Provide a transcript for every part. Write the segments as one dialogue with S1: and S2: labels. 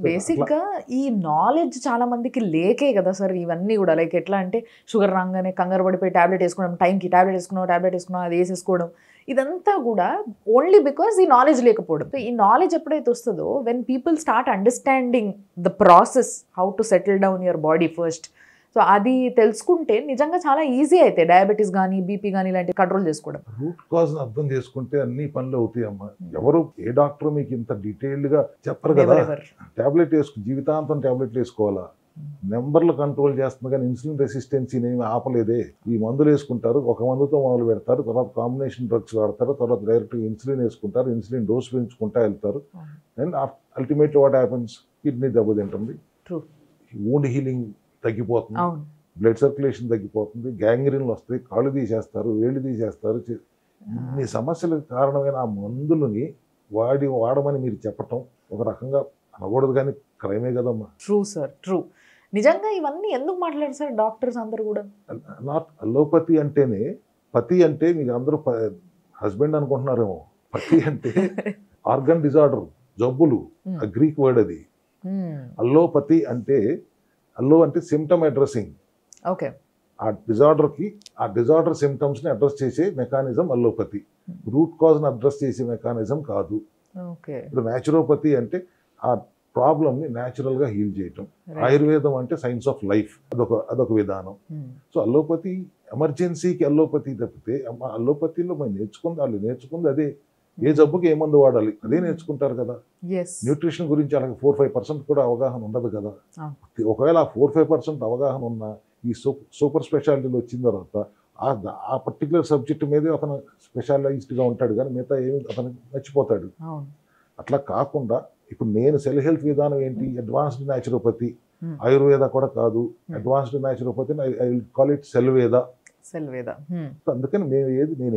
S1: బేసిక్గా ఈ నాలెడ్జ్ చాలా మందికి లేకే కదా సార్ ఇవన్నీ కూడా. లైక్ ఎట్లా అంటే షుగర్ రాగానే కంగారు పడిపోయి ట్యాబ్లెట్ వేసుకోవడం, టైంకి ట్యాబ్లెట్ వేసుకున్నాం అది వేసేసుకోవడం, ఇదంతా కూడా ఓన్లీ బికాస్ ఈ నాలెడ్జ్ లేకపోవడం. సో ఈ నాలెడ్జ్ ఎప్పుడైతే వస్తుందో, when people start understanding the process how to settle down your body first, so అది తెలుసుకుంటే నిజంగా చాలా ఈజీ అయితే డయాబెటీస్ కానీ బీపీ కానీ ఇలాంటివి కంట్రోల్ చేసుకోవడం.
S2: రూట్ కాజ్ అర్థం చేసుకుంటే అన్ని పనులు అవుతాయి అమ్మా. ఎవరు ఏ డాక్టర్ మీకు ఇంత డీటెయిల్డ్ గా చెప్పరు కదా. టాబ్లెట్ జీవితాంతం టాబ్లెట్లు వేసుకోవాలా, నెంబర్లు కంట్రోల్ చేస్తుంది కానీ ఇన్సులిన్ రెసిస్టెన్సీని ఏమి ఆపలేదే. ఈ మందులు వేసుకుంటారు, ఒక మందుతో మొదలు పెడతారు, తర్వాత కాంబినేషన్ డ్రగ్స్ వాడతారు, తర్వాత డైరెక్ట్ ఇన్సులిన్ వేసుకుంటారు, ఇన్సులిన్ డోస్ పెంచుకుంటా వెళ్తారు. And ultimately what happens, kidney దెబ్బతింటుంది, వూండ్ హీలింగ్ తగ్గిపోతుంది, బ్లడ్ సర్క్యులేషన్ తగ్గిపోతుంది, గ్యాంగ్రీన్లు వస్తాయి, కాళ్ళు తీసేస్తారు, వేళ్ళు తీసేస్తారు. ఇన్ని సమస్యలకు కారణమైన ఆ మందులని వాడమని మీరు చెప్పటం ఒక రకంగా అనకూడదు కానీ క్రైమే కదమ్మా.
S1: True sir, true. నిజంగా ఇవన్నీ ఎందుకు మాట్లాడారు సార్ డాక్టర్స్ అందరూ కూడా?
S2: నాట్ అలోపతి అంటేనే, పతి అంటే మీకు అందరూ హస్బెండ్ అనుకుంటున్నారేమో. పతి అంటే ఆర్గన్ డిజార్డర్, జబ్బులు, ఆ గ్రీక్ వర్డ్ అది. అల్లోపతి అంటే, అల్లో అంటే సిమ్టమ్ అడ్రసింగ్.
S1: ఓకే.
S2: ఆ డిజార్డర్ సిమ్టమ్స్ని అడ్రస్ చేసే మెకానిజం అల్లోపతి. రూట్ కాజ్ని అడ్రస్ చేసే మెకానిజం కాదు. ఇప్పుడు న్యాచురోపతి అంటే ఆ ప్రాబ్లమ్ని న్యాచురల్గా హీల్ చేయటం. ఆయుర్వేదం అంటే సైన్స్ ఆఫ్ లైఫ్, అదొక విధానం. సో అల్లోపతి ఎమర్జెన్సీకి అల్లోపతి తప్పితే, అల్లోపతిలో వాళ్ళు నేర్చుకుంది అదే. ఏ జబ్బుకి ఏ మందు వాడాలి అదే నేర్చుకుంటారు కదా. న్యూట్రిషన్ గురించి అలాగే 4-5% కూడా అవగాహన ఉండదు కదా. ఒకవేళ ఆ 4-5% అవగాహన ఉన్న ఈ సూపర్ స్పెషాలిటీలు వచ్చిన తర్వాత ఆ పర్టికులర్ సబ్జెక్ట్ మీదే అతను స్పెషలైజ్డ్గా ఉంటాడు, కానీ మిగతా ఏమి అతను మర్చిపోతాడు. అట్లా కాకుండా ఇప్పుడు నేను సెల్ హెల్త్ విధానం ఏంటి, అడ్వాన్స్డ్ న్యాచురోపతి. ఆయుర్వేద కూడా కాదు, advanced naturopathy. I will call it Selveda. అందుకని నేను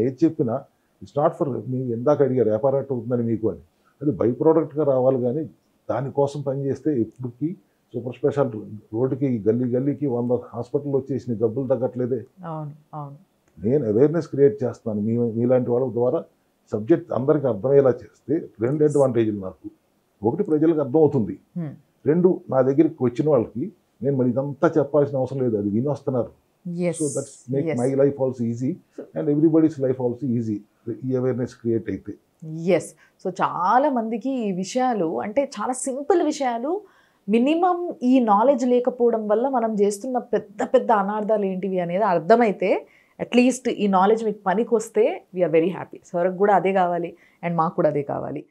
S2: ఏది చెప్పినా ఇట్స్ నాట్ ఫర్, మీరు ఎందాక అడిగారు వ్యాపారం అవుతుందని మీకు అని, అది బై ప్రోడక్ట్గా రావాలి. కానీ దానికోసం పనిచేస్తే ఇప్పటికీ సూపర్ స్పెషాలిటీ రోడ్డుకి గల్లీకి 100 హాస్పిటల్ వచ్చేసిన జబ్బులు తగ్గట్లేదే. నేను అవేర్నెస్ క్రియేట్ చేస్తున్నాను మీలాంటి వాళ్ళ ద్వారా. సబ్జెక్ట్ అందరికీ అర్థమయ్యేలా చేస్తే 2 అడ్వాంటేజ్లు నాకు. 1, ప్రజలకు అర్థమవుతుంది. 2, నా దగ్గరికి వచ్చిన వాళ్ళకి నేను మరి ఇదంతా చెప్పాల్సిన అవసరం లేదు, అది విని వస్తున్నారు. So that's make my life also easy and everybody's life also easy, ఈ అవేర్నెస్ క్రియేట్ అయితే.
S1: సో చాలా మందికి ఈ విషయాలు అంటే చాలా సింపుల్ విషయాలు, మినిమం ఈ నాలెడ్జ్ లేకపోవడం వల్ల మనం చేస్తున్న పెద్ద పెద్ద అనార్థాలు ఏంటివి అనేది అర్థమైతే, అట్లీస్ట్ ఈ నాలెడ్జ్ మీకు పనికి వస్తే వీఆర్ వెరీ హ్యాపీ. సార్కి కూడా అదే కావాలి అండ్ మాకు కూడా అదే కావాలి.